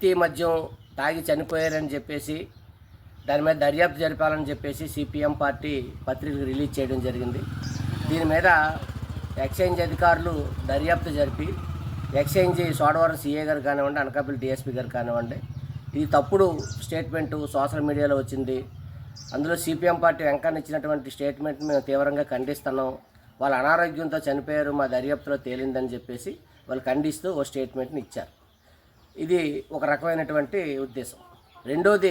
కల్తీ మద్యం తాగి చనిపోయారని చెప్పేసి దాని మీద దర్యాప్తు జరపాలని చెప్పేసి సిపిఎం పార్టీ పత్రిక రిలీజ్ చేయడం జరిగింది. దీని మీద ఎక్సైజ్ అధికారులు దర్యాప్తు జరిపి ఎక్సైజ్ సోడవరం సిఏ గారు కానివ్వండి, అనకాపల్లి డిఎస్పీ గారు కానివ్వండి, ఇది తప్పుడు స్టేట్మెంటు సోషల్ మీడియాలో వచ్చింది. అందులో సిపిఎం పార్టీ వెంకన్న ఇచ్చినటువంటి స్టేట్మెంట్ని మేము తీవ్రంగా ఖండిస్తున్నాం. వాళ్ళ అనారోగ్యంతో చనిపోయారు, మా దర్యాప్తులో తేలిందని చెప్పేసి వాళ్ళు ఖండిస్తూ ఓ స్టేట్మెంట్ని ఇచ్చారు. ఇది ఒక రకమైనటువంటి ఉద్దేశం. రెండోది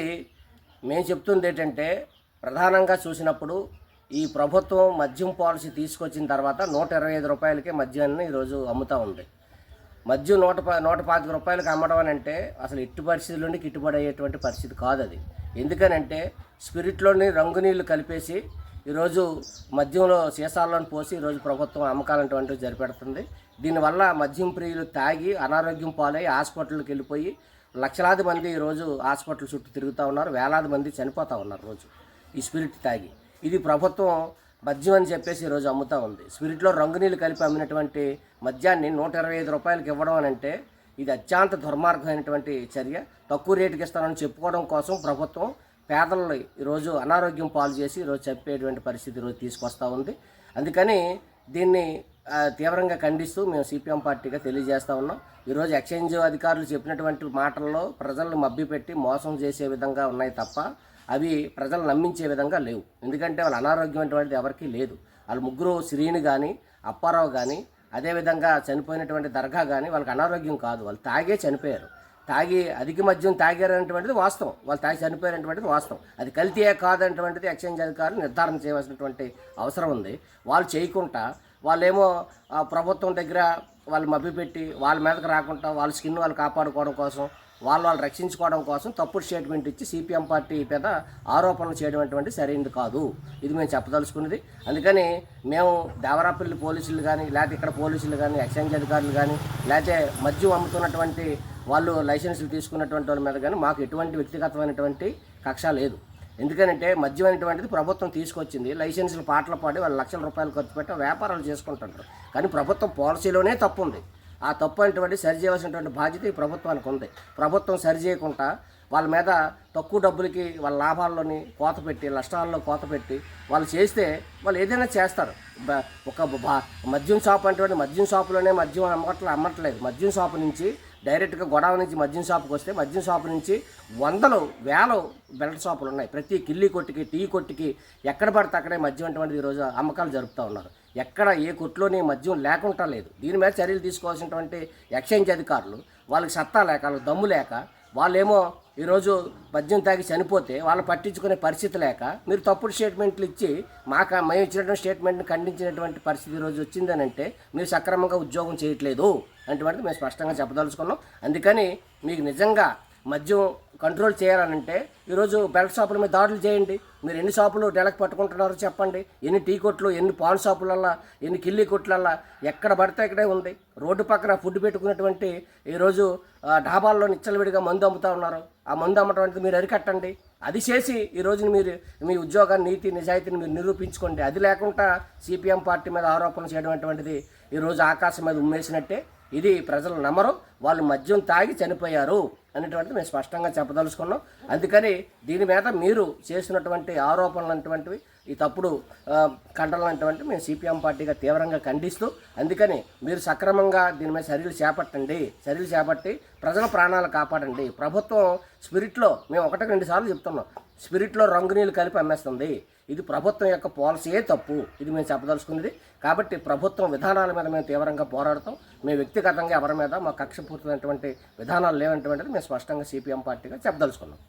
మేము చెప్తుంది ఏంటంటే, ప్రధానంగా చూసినప్పుడు ఈ ప్రభుత్వం మద్యం పాలసీ తీసుకొచ్చిన తర్వాత 125 రూపాయలకే మద్యాన్ని ఈరోజు అమ్ముతూ ఉంది. మద్యం 125 రూపాయలకి అమ్మడం అని అంటే అసలు ఎట్టి పరిస్థితుల్లోని గిట్టుబడి అయ్యేటువంటి పరిస్థితి కాదు అది. ఎందుకనంటే స్పిరిట్లోని రంగు నీళ్లు కలిపేసి ఈరోజు మద్యంలో సీసాల్లోని పోసి ఈరోజు ప్రభుత్వం అమ్మకాలంటువంటివి జరిపెడుతుంది. దీనివల్ల మద్యం ప్రియులు తాగి అనారోగ్యం పాలై హాస్పిటల్కి వెళ్ళిపోయి లక్షలాది మంది ఈరోజు హాస్పిటల్ చుట్టూ తిరుగుతూ ఉన్నారు, వేలాది మంది చనిపోతూ ఉన్నారు రోజు ఈ స్పిరిట్ తాగి. ఇది ప్రభుత్వం మద్యం అని చెప్పేసి ఈరోజు అమ్ముతూ ఉంది. స్పిరిట్లో రంగునీళ్ళు కలిపి అమ్మినటువంటి మద్యాన్ని 125 రూపాయలకి ఇవ్వడం అని అంటే ఇది అత్యంత దుర్మార్గమైనటువంటి చర్య. తక్కువ రేటుకి ఇస్తానని చెప్పుకోవడం కోసం ప్రభుత్వం పేదలను ఈరోజు అనారోగ్యం పాలు చేసి ఈరోజు చెప్పేటువంటి పరిస్థితి ఈరోజు తీసుకొస్తూ ఉంది. అందుకని దీన్ని తీవ్రంగా ఖండిస్తూ మేము సిపిఎం పార్టీగా తెలియజేస్తూ ఉన్నాం. ఈరోజు ఎక్సైజ్ అధికారులు చెప్పినటువంటి మాటల్లో ప్రజలను మభ్యపెట్టి మోసం చేసే విధంగా ఉన్నాయి తప్ప అవి ప్రజలు నమ్మించే విధంగా లేవు. ఎందుకంటే వాళ్ళ అనారోగ్యం అటువంటిది ఎవరికీ లేదు. వాళ్ళు ముగ్గురు శ్రీని కానీ, అప్పారావు కానీ, అదేవిధంగా చనిపోయినటువంటి దర్గా కానీ వాళ్ళకి అనారోగ్యం కాదు, వాళ్ళు తాగే చనిపోయారు. తాగి అధిక మద్యం తాగారనేటువంటిది వాస్తవం, వాళ్ళు తాగి చనిపోయారనేటువంటిది వాస్తవం. అది కల్తీయే కాదనేటువంటిది ఎక్సైజ్ అధికారులు నిర్ధారణ చేయవలసినటువంటి అవసరం ఉంది. వాళ్ళు చేయకుండా వాళ్ళేమో ప్రభుత్వం దగ్గర వాళ్ళు మభ్యపెట్టి వాళ్ళ మీదకి రాకుండా వాళ్ళ స్కిన్ వాళ్ళు కాపాడుకోవడం కోసం, వాళ్ళు రక్షించుకోవడం కోసం తప్పుడు స్టేట్మెంట్ ఇచ్చి సిపిఎం పార్టీ మీద ఆరోపణలు చేయడం అటువంటి సరైనది కాదు. ఇది మేము చెప్పదలుచుకున్నది. అందుకని మేము దేవరాపల్లి పోలీసులు కానీ, లేకపోతే ఇక్కడ పోలీసులు కానీ, ఎక్సైజ్ అధికారులు కానీ, లేకపోతే మద్యం అమ్ముతున్నటువంటి వాళ్ళు లైసెన్సులు తీసుకున్నటువంటి వాళ్ళ మీద కానీ మాకు ఎటువంటి వ్యక్తిగతమైనటువంటి కక్ష లేదు. ఎందుకంటే మద్యం అనేటువంటిది ప్రభుత్వం తీసుకొచ్చింది. లైసెన్సులు పాటలు పాడి వాళ్ళు లక్షల రూపాయలు ఖర్చు పెట్టి వ్యాపారాలు చేసుకుంటుంటారు. కానీ ప్రభుత్వం పాలసీలోనే తప్పు ఉంది. ఆ తప్పు అనేటువంటి సరి చేయవలసినటువంటి బాధ్యత ఈ ప్రభుత్వానికి ఉంది. ప్రభుత్వం సరి చేయకుండా వాళ్ళ మీద తక్కువ డబ్బులకి వాళ్ళ లాభాల్లోని కోత పెట్టి, నష్టాల్లో కోత పెట్టి వాళ్ళు చేస్తే వాళ్ళు ఏదైనా చేస్తారు. ఒక మద్యం షాప్ అనేటువంటి మద్యం షాపులోనే మద్యం అమ్మట్లేదు. మద్యం షాపు నుంచి డైరెక్ట్గా గొడవ నుంచి మద్యం షాపుకి వస్తే మద్యం షాపు నుంచి వందలు వేల బెల్ట్ షాపులు ఉన్నాయి. ప్రతి కిల్లి కొట్టుకి, టీ కొట్టుకి ఎక్కడ పడితే అక్కడే మద్యం అటువంటిది ఈరోజు అమ్మకాలు జరుపుతూ ఉన్నారు. ఎక్కడ ఏ కొట్టులోని మద్యం లేకుండా లేదు. దీని మీద చర్యలు తీసుకోవాల్సినటువంటి ఎక్సైజ్ అధికారులు వాళ్ళకి సత్తా లేక, వాళ్ళకి దమ్ము లేక, వాళ్ళేమో ఈరోజు మద్యం తాగి చనిపోతే వాళ్ళు పట్టించుకునే పరిస్థితి లేక మీరు తప్పుడు స్టేట్మెంట్లు ఇచ్చి మేము ఇచ్చినటువంటి స్టేట్మెంట్ని ఖండించినటువంటి పరిస్థితి ఈరోజు వచ్చిందని అంటే మీరు సక్రమంగా ఉద్యోగం చేయట్లేదు అటువంటిది మేము స్పష్టంగా చెప్పదలుచుకున్నాం. అందుకని మీకు నిజంగా మద్యం కంట్రోల్ చేయాలనంటే ఈరోజు బెల్ట్ షాపుల మీద దాడులు చేయండి. మీరు ఎన్ని షాపులు నెలకు పట్టుకుంటున్నారో చెప్పండి. ఎన్ని టీ కొట్లు, ఎన్ని పాన్ షాపులల్లా, ఎన్ని కిల్లి కొట్లల్లా ఎక్కడ పడితే ఇక్కడే ఉంది. రోడ్డు పక్కన ఫుడ్ పెట్టుకున్నటువంటి ఈరోజు డాబాల్లో నిచ్చలవిడిగా మందు అమ్ముతూ ఉన్నారు. ఆ మందు అమ్మటం మీరు అరికట్టండి. అది చేసి ఈరోజు మీరు మీ ఉద్యోగాన్ని, నీతి నిజాయితీని మీరు నిరూపించుకోండి. అది లేకుండా సిపిఎం పార్టీ మీద ఆరోపణలు చేయడం అటువంటిది ఈరోజు ఆకాశం మీద ఉమ్మేసినట్టే. ఇది ప్రజలు నమ్మరు. వాళ్ళు మద్యం తాగి చనిపోయారు అనేటువంటిది మేము స్పష్టంగా చెప్పదలుచుకున్నాం. అందుకని దీని మీద మీరు చేస్తున్నటువంటి ఆరోపణలు అటువంటివి, ఈ తప్పుడు ఖండనలు అటువంటివి మేము సిపిఎం పార్టీగా తీవ్రంగా ఖండిస్తూ, అందుకని మీరు సక్రమంగా దీని మీద చర్యలు చేపట్టి ప్రజల ప్రాణాలు కాపాడండి. ప్రభుత్వం స్పిరిట్లో మేము 1-2 సార్లు చెప్తున్నాం, స్పిరిట్లో రంగు నీళ్ళు కలిపి అమ్మేస్తుంది. ఇది ప్రభుత్వం యొక్క పాలసీయే తప్పు. ఇది మేము చెప్పదలుచుకున్నది. కాబట్టి ప్రభుత్వం విధానాల మీద మేము తీవ్రంగా పోరాడతాం. మేము వ్యక్తిగతంగా ఎవరి మీద మా కక్షపూరితమైనటువంటి విధానాలు లేవనేటువంటిది మేము స్పష్టంగా సిపిఎం పార్టీగా చెప్పదలుచుకున్నాం.